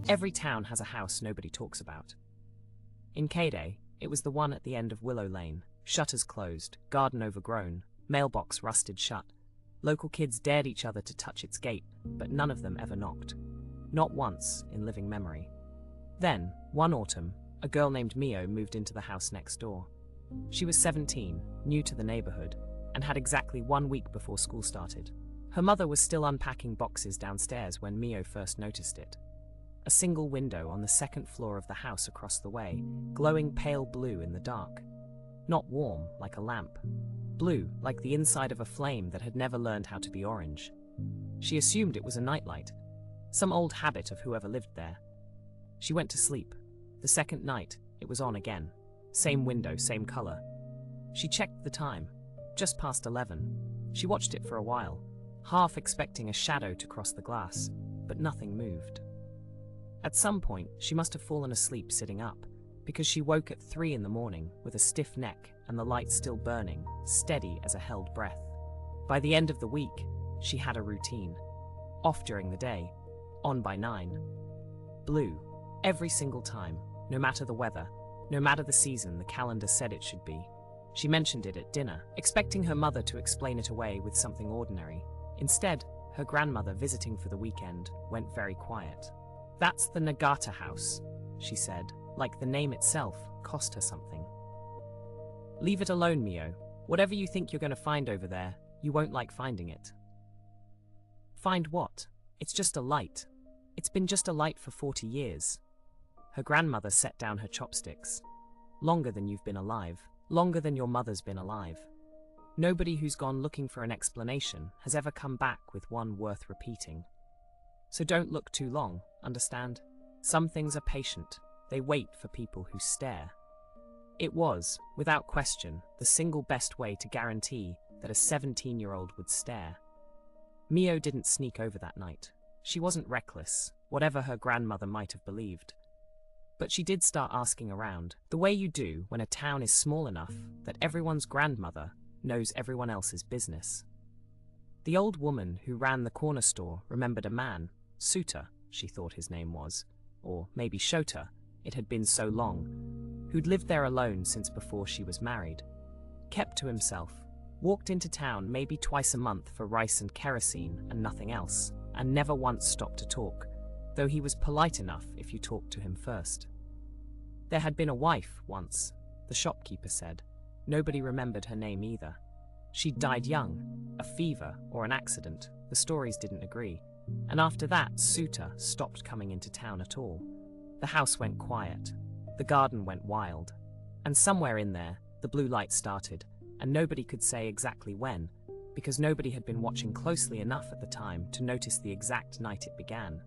Every town has a house nobody talks about. In Kaede, it was the one at the end of Willow Lane, shutters closed, garden overgrown, mailbox rusted shut. Local kids dared each other to touch its gate, but none of them ever knocked. Not once in living memory. Then, one autumn, a girl named Mio moved into the house next door. She was 17, new to the neighborhood, and had exactly 1 week before school started. Her mother was still unpacking boxes downstairs when Mio first noticed it. A single window on the second floor of the house across the way, glowing pale blue in the dark. Not warm, like a lamp. Blue, like the inside of a flame that had never learned how to be orange. She assumed it was a nightlight, some old habit of whoever lived there. She went to sleep. The second night, it was on again. Same window, same color. She checked the time. Just past 11. She watched it for a while, half expecting a shadow to cross the glass, but nothing moved. At some point, she must have fallen asleep sitting up, because she woke at 3 in the morning with a stiff neck and the light still burning, steady as a held breath. By the end of the week, she had a routine. Off during the day, on by 9. Blue, every single time, no matter the weather, no matter the season the calendar said it should be. She mentioned it at dinner, expecting her mother to explain it away with something ordinary. Instead, her grandmother visiting for the weekend went very quiet. "That's the Nagata house," she said, like the name itself cost her something. "Leave it alone, Mio. Whatever you think you're going to find over there, you won't like finding it." "Find what? It's just a light. It's been just a light for 40 years. Her grandmother set down her chopsticks. "Longer than you've been alive. Longer than your mother's been alive. Nobody who's gone looking for an explanation has ever come back with one worth repeating. So don't look too long, understand? Some things are patient. They wait for people who stare." It was, without question, the single best way to guarantee that a 17-year-old would stare. Mio didn't sneak over that night. She wasn't reckless, whatever her grandmother might have believed. But she did start asking around, the way you do when a town is small enough that everyone's grandmother knows everyone else's business. The old woman who ran the corner store remembered a man, Suta, she thought his name was, or maybe Shota, it had been so long, who'd lived there alone since before she was married. Kept to himself, walked into town maybe twice a month for rice and kerosene and nothing else, and never once stopped to talk, though he was polite enough if you talked to him first. There had been a wife once, the shopkeeper said. Nobody remembered her name either. She'd died young, a fever or an accident, the stories didn't agree. And after that, Suta stopped coming into town at all. The house went quiet, the garden went wild, and somewhere in there, the blue light started, and nobody could say exactly when, because nobody had been watching closely enough at the time to notice the exact night it began.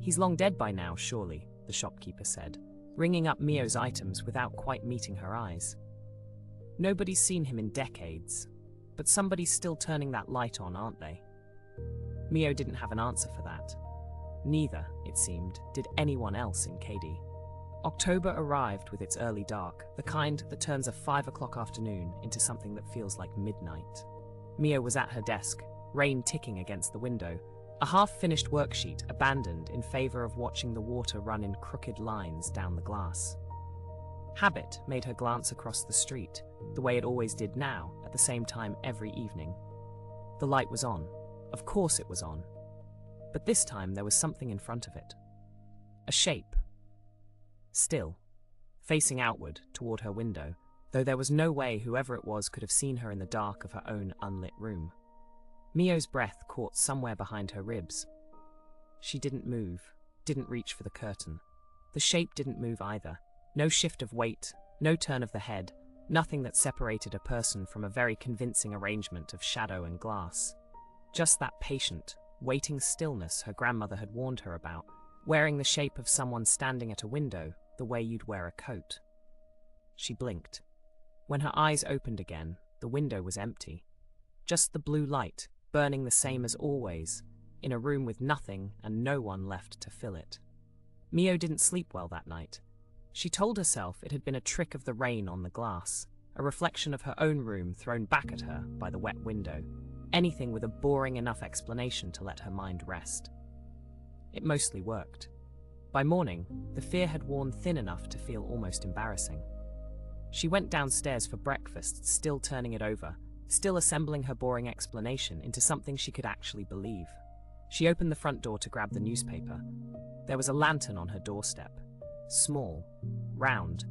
"He's long dead by now, surely," the shopkeeper said, ringing up Mio's items without quite meeting her eyes. "Nobody's seen him in decades, but somebody's still turning that light on, aren't they?" Mio didn't have an answer for that. Neither, it seemed, did anyone else in Kaede. October arrived with its early dark, the kind that turns a 5 o'clock afternoon into something that feels like midnight. Mio was at her desk, rain ticking against the window, a half-finished worksheet abandoned in favor of watching the water run in crooked lines down the glass. Habit made her glance across the street, the way it always did now, at the same time every evening. The light was on. Of course it was on. But this time there was something in front of it. A shape. Still, facing outward toward her window, though there was no way whoever it was could have seen her in the dark of her own unlit room. Mio's breath caught somewhere behind her ribs. She didn't move, didn't reach for the curtain. The shape didn't move either. No shift of weight, no turn of the head, nothing that separated a person from a very convincing arrangement of shadow and glass. Just that patient, waiting stillness her grandmother had warned her about, wearing the shape of someone standing at a window the way you'd wear a coat. She blinked. When her eyes opened again, the window was empty. Just the blue light, burning the same as always, in a room with nothing and no one left to fill it. Mio didn't sleep well that night. She told herself it had been a trick of the rain on the glass, a reflection of her own room thrown back at her by the wet window, anything with a boring enough explanation to let her mind rest. It mostly worked. By morning, the fear had worn thin enough to feel almost embarrassing. She went downstairs for breakfast, still turning it over, still assembling her boring explanation into something she could actually believe. She opened the front door to grab the newspaper. There was a lantern on her doorstep. Small, round,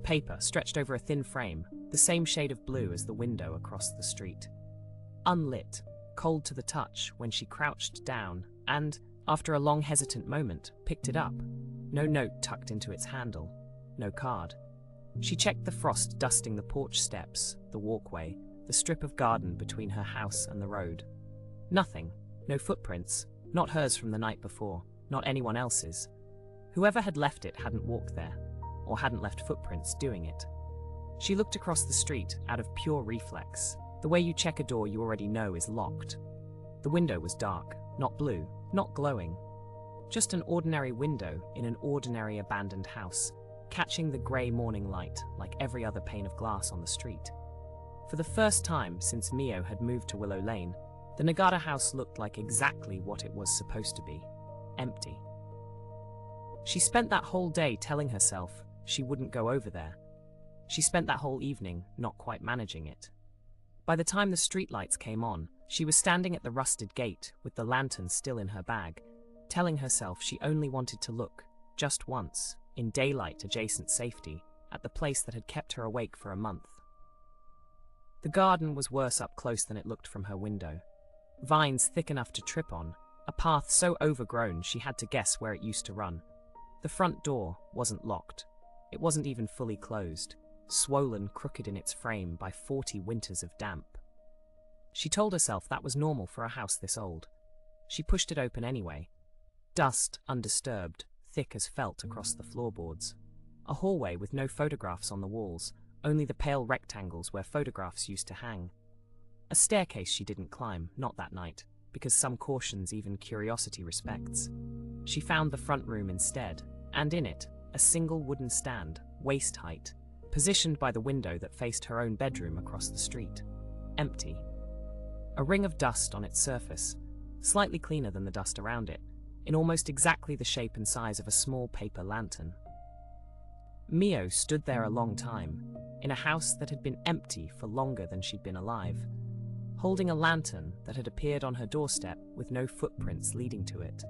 paper stretched over a thin frame, the same shade of blue as the window across the street. Unlit, cold to the touch when she crouched down and, after a long hesitant moment, picked it up. No note tucked into its handle, no card. She checked the frost dusting the porch steps, the walkway, the strip of garden between her house and the road. Nothing, no footprints, not hers from the night before, not anyone else's. Whoever had left it hadn't walked there, or hadn't left footprints doing it. She looked across the street out of pure reflex, the way you check a door you already know is locked. The window was dark, not blue, not glowing. Just an ordinary window in an ordinary abandoned house, catching the grey morning light like every other pane of glass on the street. For the first time since Mio had moved to Willow Lane, the Nagata house looked like exactly what it was supposed to be, empty. She spent that whole day telling herself she wouldn't go over there. She spent that whole evening not quite managing it. By the time the streetlights came on, she was standing at the rusted gate with the lantern still in her bag, telling herself she only wanted to look, just once, in daylight-adjacent safety, at the place that had kept her awake for a month. The garden was worse up close than it looked from her window. Vines thick enough to trip on, a path so overgrown she had to guess where it used to run. The front door wasn't locked. It wasn't even fully closed, swollen crooked in its frame by 40 winters of damp. She told herself that was normal for a house this old. She pushed it open anyway. Dust, undisturbed, thick as felt across the floorboards. A hallway with no photographs on the walls, only the pale rectangles where photographs used to hang. A staircase she didn't climb, not that night, because some cautions even curiosity respects. She found the front room instead, and in it, a single wooden stand, waist height, positioned by the window that faced her own bedroom across the street. Empty. A ring of dust on its surface, slightly cleaner than the dust around it, in almost exactly the shape and size of a small paper lantern. Mio stood there a long time, in a house that had been empty for longer than she'd been alive, holding a lantern that had appeared on her doorstep with no footprints leading to it,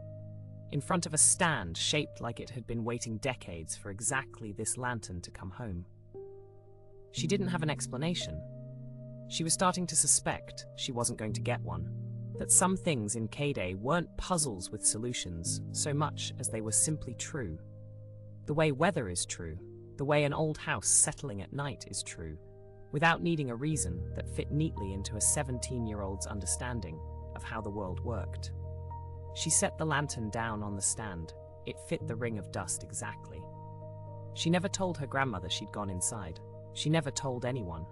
in front of a stand shaped like it had been waiting decades for exactly this lantern to come home. She didn't have an explanation. She was starting to suspect she wasn't going to get one, that some things in Kaede weren't puzzles with solutions so much as they were simply true. The way weather is true, the way an old house settling at night is true, without needing a reason that fit neatly into a 17-year-old's understanding of how the world worked. She set the lantern down on the stand. It fit the ring of dust exactly. She never told her grandmother she'd gone inside. She never told anyone.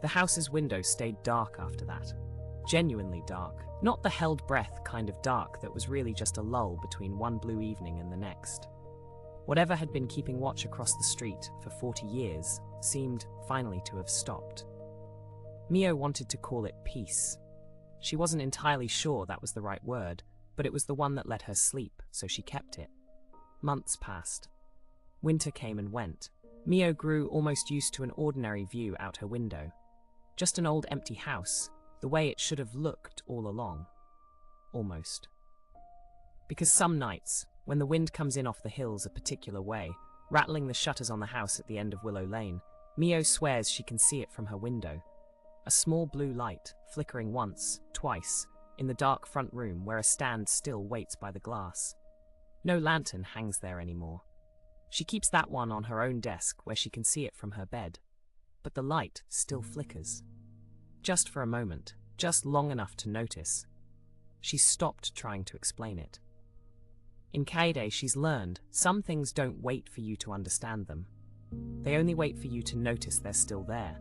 The house's window stayed dark after that. Genuinely dark. Not the held breath kind of dark that was really just a lull between one blue evening and the next. Whatever had been keeping watch across the street for 40 years seemed finally to have stopped. Mio wanted to call it peace. She wasn't entirely sure that was the right word, but it was the one that let her sleep, so she kept it. Months passed. Winter came and went. Mio grew almost used to an ordinary view out her window. Just an old empty house, the way it should have looked all along. Almost. Because some nights, when the wind comes in off the hills a particular way, rattling the shutters on the house at the end of Willow Lane, Mio swears she can see it from her window. A small blue light, flickering once, twice, in the dark front room where a stand still waits by the glass. No lantern hangs there anymore. She keeps that one on her own desk where she can see it from her bed. But the light still flickers. Just for a moment, just long enough to notice. She stopped trying to explain it. In Kaede, she's learned some things don't wait for you to understand them. They only wait for you to notice they're still there.